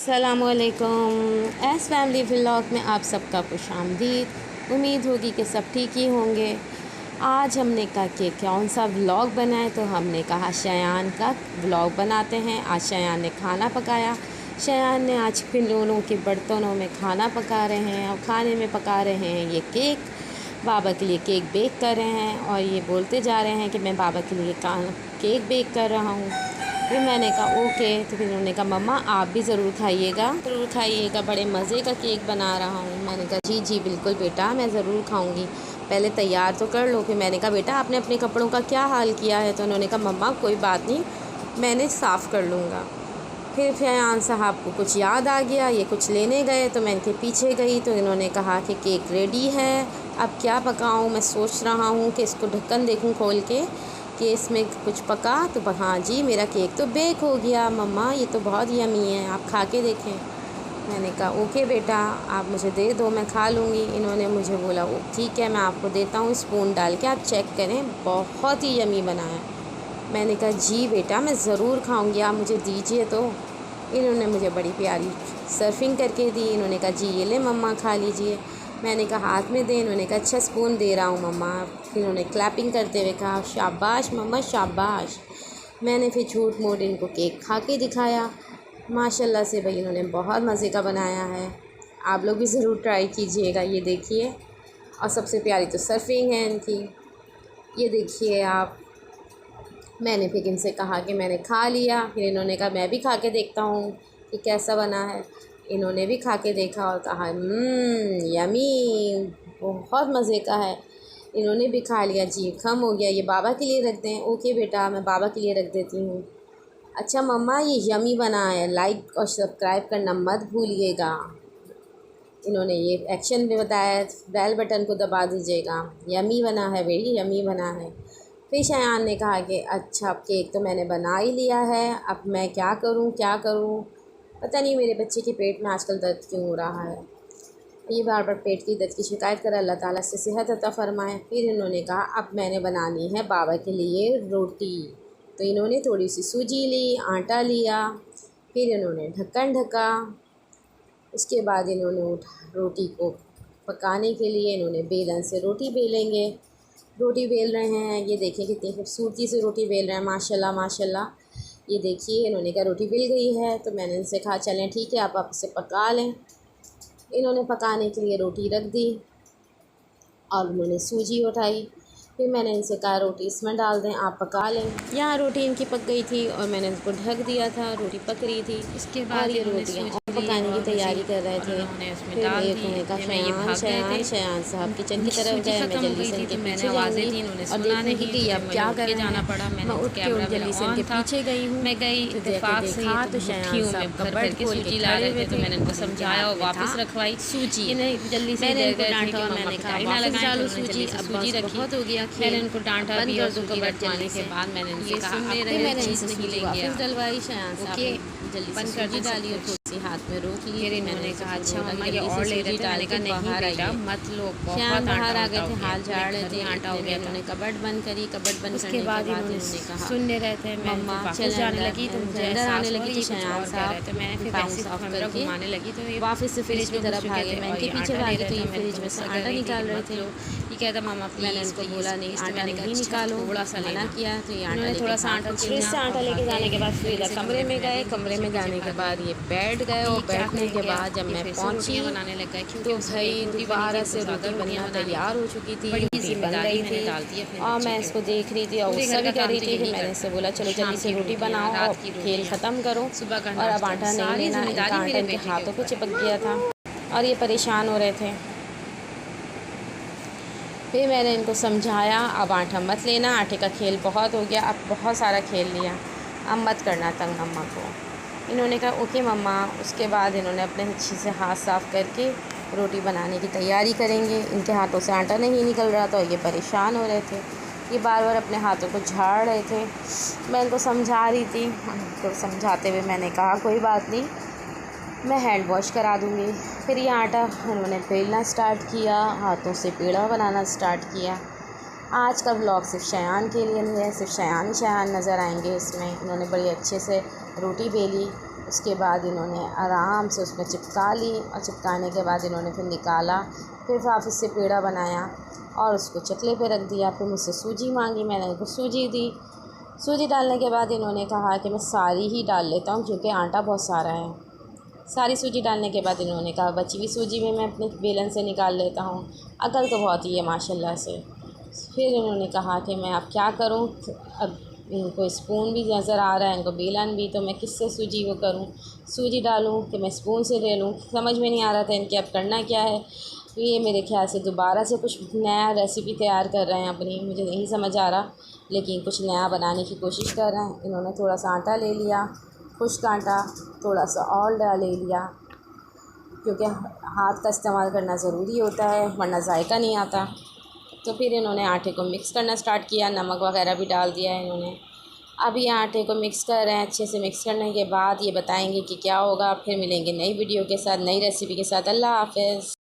अस्सलामुअलैकुम। S family vlog में आप सबका खुशामदीद। उम्मीद होगी कि सब ठीक ही होंगे। आज हमने कहा कि कौन सा व्लॉग बनाए, तो हमने कहा शयान का व्लॉग बनाते हैं। आज शयान ने खाना पकाया। शयान ने आज खिलौनों के बर्तनों में खाना पका रहे हैं और खाने में पका रहे हैं ये केक। बाबा के लिए केक बेक कर रहे हैं और ये बोलते जा रहे हैं कि मैं बाबा के लिए केक बेक कर रहा हूँ। फिर मैंने कहा ओके। तो फिर उन्होंने कहा मम्मा आप भी ज़रूर खाइएगा, बड़े मज़े का केक बना रहा हूँ। मैंने कहा जी जी बिल्कुल बेटा, मैं ज़रूर खाऊँगी, पहले तैयार तो कर लो। फिर मैंने कहा बेटा आपने अपने कपड़ों का क्या हाल किया है? तो उन्होंने कहा मम्मा कोई बात नहीं, मैंने साफ़ कर लूँगा। फिर फयान साहब को कुछ याद आ गया, ये कुछ लेने गए, तो मैं इनके पीछे गई। तो इन्होंने कहा कि केक रेडी है, अब क्या पकाऊँ? मैं सोच रहा हूँ कि इसको ढक्कन देखूँ खोल के कि इसमें कुछ पका। तो हाँ जी मेरा केक तो बेक हो गया मम्मा, ये तो बहुत यमी है, आप खा के देखें। मैंने कहा ओके बेटा आप मुझे दे दो, मैं खा लूँगी। इन्होंने मुझे बोला ओ ठीक है मैं आपको देता हूँ, स्पून डाल के आप चेक करें, बहुत ही यमी बना है। मैंने कहा जी बेटा मैं ज़रूर खाऊँगी, आप मुझे दीजिए। तो इन्होंने मुझे बड़ी प्यारी सर्विंग करके दी। इन्होंने कहा जी ये ले मम्मा खा लीजिए। मैंने कहा हाथ में दे। इन्होंने कहा अच्छा स्पून दे रहा हूँ मम्मा। इन्होंने क्लैपिंग करते हुए कहा शाबाश मम्मा शाबाश। मैंने फिर झूठ मूठ इनको केक खा के दिखाया। माशाल्लाह से भाई इन्होंने बहुत मज़े का बनाया है। आप लोग भी ज़रूर ट्राई कीजिएगा। ये देखिए, और सबसे प्यारी तो सर्विंग है इनकी, ये देखिए आप। मैंने फिर इनसे कहा कि मैंने खा लिया। फिर इन्होंने कहा मैं भी खा के देखता हूँ कि कैसा बना है। इन्होंने भी खा के देखा और कहा यमी, बहुत मज़े का है। इन्होंने भी खा लिया। जी कम हो गया, ये बाबा के लिए रख दें? ओके बेटा मैं बाबा के लिए रख देती हूँ। अच्छा मम्मा ये यमी बना है, लाइक और सब्सक्राइब करना मत भूलिएगा। इन्होंने ये एक्शन में बताया, बेल बटन को दबा दीजिएगा। यमी बना है बेटी, यमी बना है। फिर शयान ने कहा कि अच्छा केक तो मैंने बना ही लिया है, अब मैं क्या करूँ? पता नहीं मेरे बच्चे के पेट में आजकल दर्द क्यों हो रहा है। ये बार बार पेट की दर्द की शिकायत कर, अल्लाह ताला से सेहत अता फ़रमाए। फिर इन्होंने कहा अब मैंने बनानी है बाबा के लिए रोटी। तो इन्होंने थोड़ी सी सूजी ली, आटा लिया, फिर इन्होंने ढक्कन ढका। उसके बाद इन्होंने रोटी को पकाने के लिए इन्होंने बेलन से रोटी बेलेंगे। रोटी बेल रहे हैं, ये देखें कितनी खूबसूरती से रोटी बेल रहे हैं, माशाल्लाह माशाल्लाह। ये देखिए इन्होंने कहा रोटी बेल गई है। तो मैंने इनसे कहा चलें ठीक है आप इसे पका लें। इन्होंने पकाने के लिए रोटी रख दी और उन्होंने सूजी उठाई। फिर मैंने इनसे कहा रोटी इसमें डाल दें, आप पका लें। यहाँ रोटी इनकी पक गई थी और मैंने इसको ढक दिया था, रोटी पक रही थी। इसके बाद ये रोटियाँ और पकाने की तैयारी कर रहे थे। फिर एक ने कहा शयान साहब किचन की तरफ गए। मैं जल्दी से इनके पीछे जाऊँगी और देखूँगी कि अब क्या कर जाना पड़ा। मैं उठ के जल्दी से इनके पीछे गई हूँ। मैं गई इत्तेफाक से तो शयान साहब कबर्ड खोल के ला रहे थे, तो थे। मैंने उनको समझाया और वापस रखवाई सूजी। इन्हें जल्दी से डांटा और मैंने कहा वापस डालो सूजी, अब सूजी रखी। बहुत हो गया, मैंने उनको डांटा भी और सूजी रखवाने के बाद मैंने इनसे कहा मैंने इनसे सूजी वापस डलवाई। शयान साहब जल्दी बंद से कर सूजी दी डाली और थोड़ी सी हाथ में रोक ली। फिर इन्होंने कहा अच्छा मम्मा ये और ले रहे थे। मैंने कहा नहीं बेटा मत लो, शयान बाहर आ गए थे, हाल झाड़ रहे थे, आटा हो गया। उन्होंने कबर्ड बंद करी। कबर्ड बंद उसके बाद इन्होंने कहा सुनने रहे थे, मम्मा चल जाने लगी तो मुझे अंदर आने लगी तो शयान साहब मैंने फिर वैसे कैमरा घुमाने लगी तो ये वापस से फ्रिज की तरफ भागे। मैं इनके पीछे भागी तो ये फ्रिज में से आटा निकाल रहे थे। ये कहता मामा मैंने इसको बोला नहीं आटा नहीं निकालो, थोड़ा सा मना किया। तो ये आटा थोड़ा सा आटा फ्रिज से आटा लेके जाने के बाद फिर कमरे में गए। कमरे में जाने के बाद ये बैठ गए और बैठने के बाद जब मैं पहुंची बनाने लग गए तो भाई दोबारा से रोटी बनना तैयार हो चुकी थी, रोटी बन रही थी और मैं इसको देख रही थी और गुस्सा भी कर रही थी। फिर मैंने इससे बोला चलो जल्दी से रोटी बनाओ और खेल ख़त्म करो। और अब आटा नहीं लेना, इनका आटा इनके हाथों पे चिपक गया था और ये परेशान हो रहे थे। फिर मैंने इनको समझाया अब आटा मत लेना, आटे का खेल बहुत हो गया, अब बहुत सारा खेल लिया, अब मत करना तंग मम्मा को। इन्होंने कहा ओके मम्मा। उसके बाद इन्होंने अपने अच्छे से हाथ साफ़ करके रोटी बनाने की तैयारी करेंगे। इनके हाथों से आटा नहीं निकल रहा था, ये परेशान हो रहे थे, ये बार बार अपने हाथों को झाड़ रहे थे। मैं इनको समझा रही थी, उनको समझाते हुए मैंने कहा कोई बात नहीं मैं हैंड वॉश करा दूँगी। फिर ये आटा उन्होंने बेलना स्टार्ट किया, हाथों से पेड़ा बनाना स्टार्ट किया। आज का व्लॉग सिर्फ शयान के लिए नहीं है, सिर्फ शयान नज़र आएंगे इसमें। इन्होंने बड़ी अच्छे से रोटी बेली, उसके बाद इन्होंने आराम से उसमें चिपका ली और चिपकाने के बाद इन्होंने फिर निकाला, फिर वापस से पेड़ा बनाया और उसको चकले पे रख दिया। फिर मुझसे सूजी मांगी, मैंने उनको सूजी दी। सूजी डालने के बाद इन्होंने कहा कि मैं सारी ही डाल लेता हूँ क्योंकि आटा बहुत सारा है। सारी सूजी डालने के बाद इन्होंने कहा बची हुई सूजी भी मैं अपने बेलन से निकाल लेता हूँ। अकल तो बहुत ही है माशाल्लाह से। फिर इन्होंने कहा कि मैं अब क्या करूँ, अब इनको स्पून भी नज़र आ रहा है, इनको बेलन भी, तो मैं किससे सूजी वो करूँ, सूजी डालूँ कि मैं स्पून से ले लूँ, समझ में नहीं आ रहा था इनके अब करना क्या है। ये मेरे ख्याल से दोबारा से कुछ नया रेसिपी तैयार कर रहे हैं अपनी, मुझे नहीं समझ आ रहा, लेकिन कुछ नया बनाने की कोशिश कर रहे हैं। इन्होंने थोड़ा सा आटा ले लिया, खुश्क आटा, थोड़ा सा और ले लिया क्योंकि हाथ का इस्तेमाल करना ज़रूरी होता है वरना जायका नहीं आता। तो फिर इन्होंने आटे को मिक्स करना स्टार्ट किया, नमक वगैरह भी डाल दिया है इन्होंने। अब ये आटे को मिक्स कर रहे हैं। अच्छे से मिक्स करने के बाद ये बताएंगे कि क्या होगा। फिर मिलेंगे नई वीडियो के साथ, नई रेसिपी के साथ। अल्लाह हाफ़िज़।